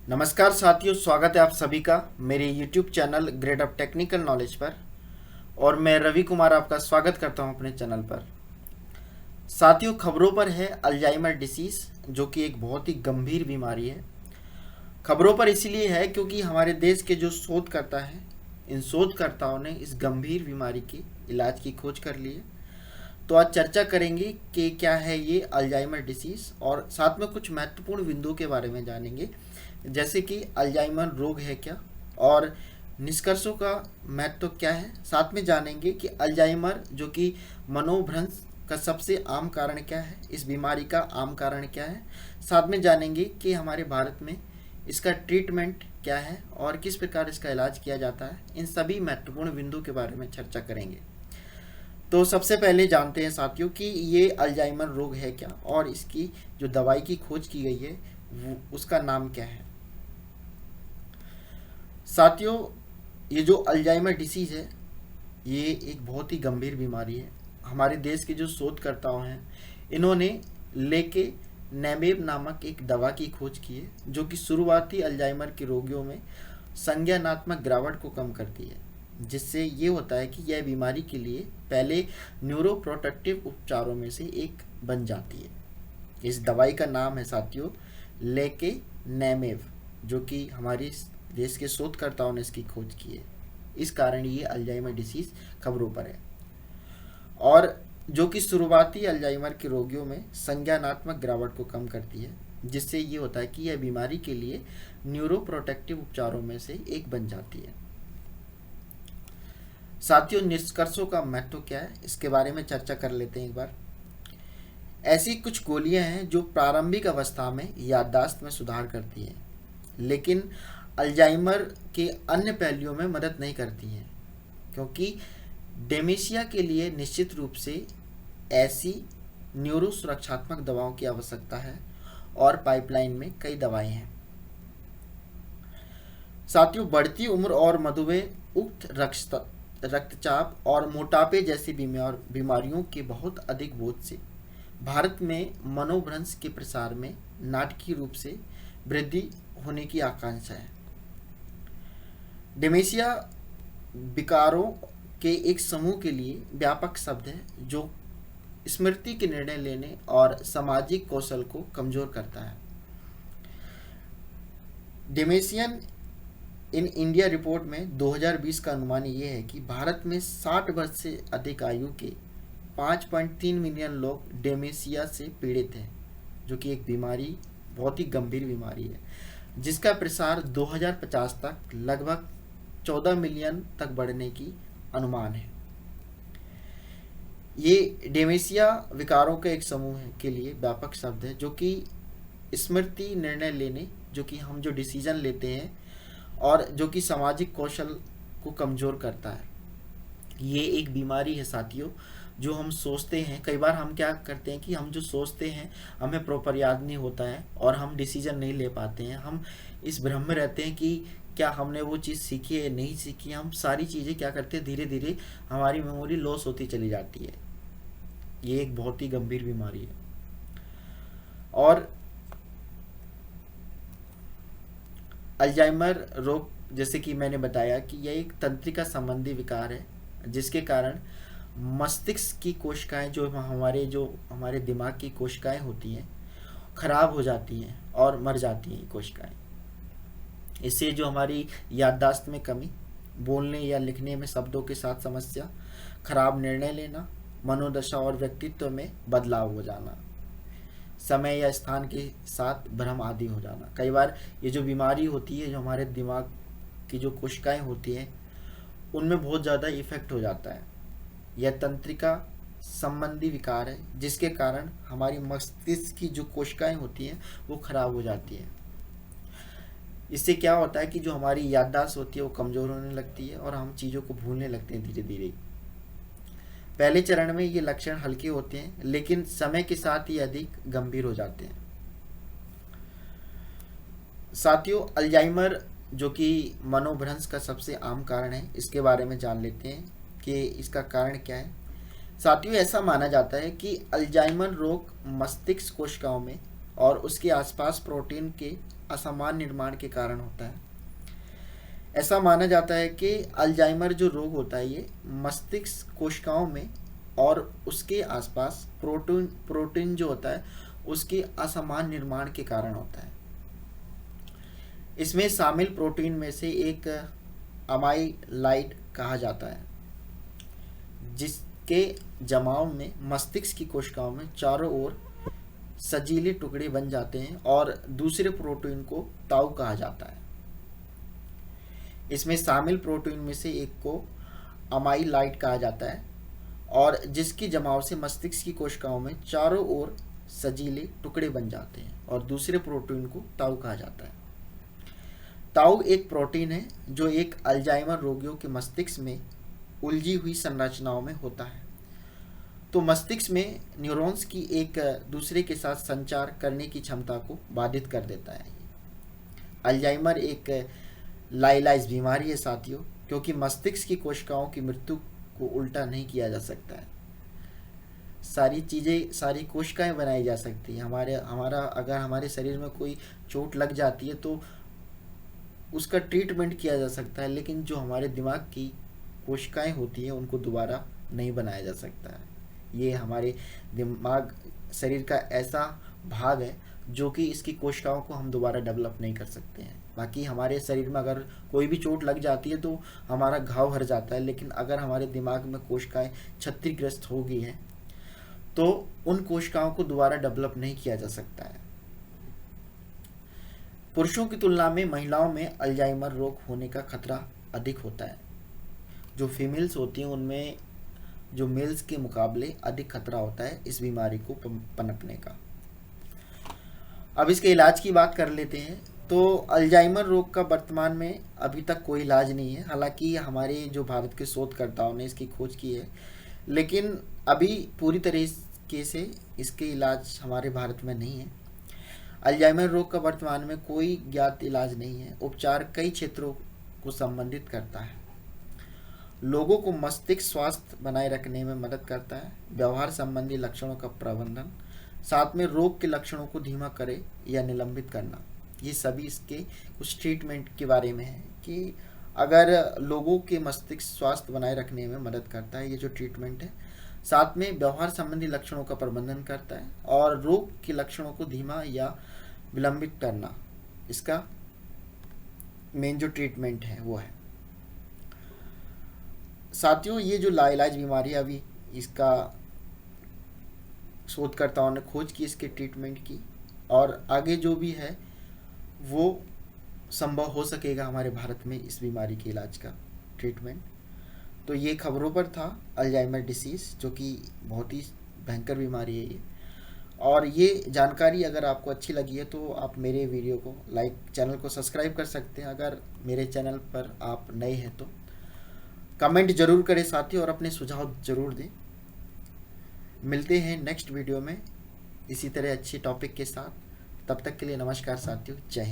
नमस्कार साथियों, स्वागत है आप सभी का मेरे YouTube channel grade of technical knowledge पर। और मैं रवि कुमार आपका स्वागत करता हूं अपने चैनल पर। साथियों, खबरों पर है अल्जाइमर डिसीज़, जो कि एक बहुत ही गंभीर बीमारी है। खबरों पर इसीलिए है क्योंकि हमारे देश के जो शोधकर्ता हैं, इन शोधकर्ताओं ने इस गंभीर बीमारी के इलाज की खोज कर ली है। तो आज चर्चा करेंगे कि क्या है ये अल्जाइमर डिसीज़, और साथ में कुछ महत्वपूर्ण बिंदुओं के बारे में जानेंगे, जैसे कि अल्जाइमर रोग है क्या और निष्कर्षों का महत्व क्या है। साथ में जानेंगे कि अल्जाइमर जो कि मनोभ्रंश का सबसे आम कारण क्या है, इस बीमारी का आम कारण क्या है। साथ में जानेंगे कि हमारे भारत में इसका ट्रीटमेंट क्या है और किस प्रकार इसका इलाज किया जाता है। इन सभी महत्वपूर्ण बिंदुओं के बारे में चर्चा करेंगे। तो सबसे पहले जानते हैं साथियों कि ये अल्जाइमर रोग है क्या और इसकी जो दवाई की खोज की गई है उसका नाम क्या है। साथियों, ये जो अल्जाइमर डिसीज़ है ये एक बहुत ही गंभीर बीमारी है। हमारे देश के जो शोधकर्ताओं हैं, इन्होंने लेके नैमेब नामक एक दवा की खोज की है, जो कि शुरुआती अल्जाइमर के रोगियों में संज्ञानात्मक गिरावट को कम करती है, जिससे ये होता है कि यह बीमारी के लिए पहले न्यूरोप्रोटेक्टिव उपचारों में से एक बन जाती है। इस दवाई का नाम है साथियों लेके नैमेव, जो कि हमारी देश के शोधकर्ताओं ने इसकी खोज की है। इस कारण ये अल्जाइमर डिसीज़ खबरों पर है, और जो कि शुरुआती अल्जाइमर के रोगियों में संज्ञानात्मक गिरावट को कम करती है, जिससे ये होता है कि यह बीमारी के लिए न्यूरोप्रोटेक्टिव उपचारों में से एक बन जाती है। साथियों, निष्कर्षों का महत्व क्या है, इसके बारे में चर्चा कर लेते हैं एक बार। ऐसी कुछ गोलियां हैं जो प्रारंभिक अवस्था में याददाश्त में सुधार करती हैं, लेकिन अल्जाइमर के अन्य पहलुओं में मदद नहीं करती हैं, क्योंकि डेमेंशिया के लिए निश्चित रूप से ऐसी न्यूरो सुरक्षात्मक दवाओं की आवश्यकता है, और पाइपलाइन में कई दवाएं हैं। साथियों, बढ़ती उम्र और मधुमेह, उच्च रक्तचाप और मोटापे जैसी बीमारियों के बहुत अधिक बोझ से भारत में मनोभ्रंश के प्रसार में नाटकीय रूप से वृद्धि होने की आकांक्षा है। डेमेंशिया विकारों के एक समूह के लिए व्यापक शब्द है, जो स्मृति के निर्णय लेने और सामाजिक कौशल को कमजोर करता है। डेमेंशियन इन इंडिया रिपोर्ट में 2020 का अनुमान ये है कि भारत में 60 वर्ष से अधिक आयु के 5.3 मिलियन लोग डेमेंशिया से पीड़ित हैं, जो कि एक बीमारी, बहुत ही गंभीर बीमारी है, जिसका प्रसार 2050 तक लगभग 14 मिलियन तक बढ़ने की अनुमान है। ये डेमेंशिया विकारों के एक समूह के लिए व्यापक शब्द है, जो कि स्मृति, निर्णय लेने, जो कि हम जो डिसीजन लेते हैं, और जो कि सामाजिक कौशल को कमज़ोर करता है। ये एक बीमारी है साथियों, जो हम सोचते हैं, कई बार हम क्या करते हैं कि हम जो सोचते हैं हमें प्रॉपर याद नहीं होता है और हम डिसीजन नहीं ले पाते हैं। हम इस भ्रम में रहते हैं कि क्या हमने वो चीज़ सीखी है, नहीं सीखी। हम सारी चीज़ें क्या करते हैं, धीरे धीरे हमारी मेमोरी लॉस होती चली जाती है। ये एक बहुत ही गंभीर बीमारी है। और अल्जाइमर रोग, जैसे कि मैंने बताया कि यह एक तंत्रिका संबंधी विकार है, जिसके कारण मस्तिष्क की कोशिकाएं, जो हमारे दिमाग की कोशिकाएं होती हैं, खराब हो जाती हैं और मर जाती हैं कोशिकाएं। इससे जो हमारी याददाश्त में कमी, बोलने या लिखने में शब्दों के साथ समस्या, खराब निर्णय लेना, मनोदशा और व्यक्तित्व में बदलाव हो जाना, समय या स्थान के साथ भ्रम आदि हो जाना। कई बार ये जो बीमारी होती है, जो हमारे दिमाग की जो कोशिकाएं होती हैं, उनमें बहुत ज़्यादा इफेक्ट हो जाता है। यह तंत्रिका संबंधी विकार है, जिसके कारण हमारी मस्तिष्क की जो कोशिकाएं होती हैं वो खराब हो जाती हैं। इससे क्या होता है कि जो हमारी याददाश्त होती है वो कमज़ोर होने लगती है और हम चीज़ों को भूलने लगते हैं धीरे धीरे। पहले चरण में ये लक्षण हल्के होते हैं, लेकिन समय के साथ ये अधिक गंभीर हो जाते हैं। साथियों, अल्जाइमर जो कि मनोभ्रंश का सबसे आम कारण है, इसके बारे में जान लेते हैं कि इसका कारण क्या है। साथियों, ऐसा माना जाता है कि अल्जाइमर रोग मस्तिष्क कोशिकाओं में और उसके आसपास प्रोटीन के असमान निर्माण के कारण होता है। ऐसा माना जाता है कि अल्जाइमर जो रोग होता है ये मस्तिष्क कोशिकाओं में और उसके आसपास प्रोटीन जो होता है उसके असमान निर्माण के कारण होता है। इसमें शामिल प्रोटीन में से एक अमाइलाइड कहा जाता है, जिसके जमाव में मस्तिष्क की कोशिकाओं में चारों ओर सजीले टुकड़े बन जाते हैं और दूसरे प्रोटीन को ताऊ कहा जाता है। इसमें शामिल प्रोटीन में से एक को अमाइलाइड कहा जाता है और जिसकी जमाव से मस्तिष्क की कोशिकाओं में चारों ओर सजीले टुकड़े बन जाते हैं और दूसरे प्रोटीन को ताऊ कहा जाता है। ताऊ एक प्रोटीन है जो एक अल्जाइमर रोगियों के मस्तिष्क में उलझी हुई संरचनाओं में होता है। तो मस्तिष्क में न्यूरॉन्स की एक दूसरे के साथ संचार करने की क्षमता को बाधित कर देता है। अल्जाइमर एक लाइलाज बीमारी है साथियों, क्योंकि मस्तिष्क की कोशिकाओं की मृत्यु को उल्टा नहीं किया जा सकता है। सारी कोशिकाएं बनाई जा सकती हैं। अगर हमारे शरीर में कोई चोट लग जाती है तो उसका ट्रीटमेंट किया जा सकता है, लेकिन जो हमारे दिमाग की कोशिकाएं होती हैं उनको दोबारा नहीं बनाया जा सकता है। ये हमारे दिमाग शरीर का ऐसा भाग है जो कि इसकी कोशिकाओं को हम दोबारा डेवलप नहीं कर सकते हैं। बाकी हमारे शरीर में अगर कोई भी चोट लग जाती है तो हमारा घाव भर जाता है, लेकिन अगर हमारे दिमाग में कोशिकाएं क्षतिग्रस्त हो गई हैं तो उन कोशिकाओं को दोबारा डेवलप नहीं किया जा सकता है। पुरुषों की तुलना में महिलाओं में अल्जाइमर रोग होने का खतरा अधिक होता है। जो फीमेल्स होती हैं उनमें जो मेल्स के मुकाबले अधिक खतरा होता है इस बीमारी को पनपने का। अब इसके इलाज की बात कर लेते हैं। तो अल्जाइमर रोग का वर्तमान में अभी तक कोई इलाज नहीं है। हालांकि हमारे जो भारत के शोधकर्ताओं ने इसकी खोज की है, लेकिन अभी पूरी तरीके से इसके इलाज हमारे भारत में नहीं है। अल्जाइमर रोग का वर्तमान में कोई ज्ञात इलाज नहीं है। उपचार कई क्षेत्रों को संबंधित करता है। लोगों को मस्तिष्क स्वास्थ्य बनाए रखने में मदद करता है, व्यवहार संबंधी लक्षणों का प्रबंधन, साथ में रोग के लक्षणों को धीमा करे या निलंबित करना। ये सभी इसके कुछ ट्रीटमेंट के बारे में है कि अगर लोगों के मस्तिष्क स्वास्थ्य बनाए रखने में मदद करता है ये जो ट्रीटमेंट है, साथ में व्यवहार संबंधी लक्षणों का प्रबंधन करता है और रोग के लक्षणों को धीमा या विलंबित करना, इसका मेन जो ट्रीटमेंट है वो है। साथियों, ये जो लाइलाज बीमारी अभी इसका शोधकर्ताओं ने खोज की इसके ट्रीटमेंट की, और आगे जो भी है वो संभव हो सकेगा हमारे भारत में इस बीमारी के इलाज का ट्रीटमेंट। तो ये खबरों पर था अल्जाइमर डिसीज़, जो कि बहुत ही भयंकर बीमारी है ये। और ये जानकारी अगर आपको अच्छी लगी है तो आप मेरे वीडियो को लाइक, चैनल को सब्सक्राइब कर सकते हैं। अगर मेरे चैनल पर आप नए हैं तो कमेंट जरूर करें साथियों और अपने सुझाव जरूर दें। मिलते हैं नेक्स्ट वीडियो में इसी तरह अच्छे टॉपिक के साथ। तब तक के लिए नमस्कार साथियों, जय हिंद।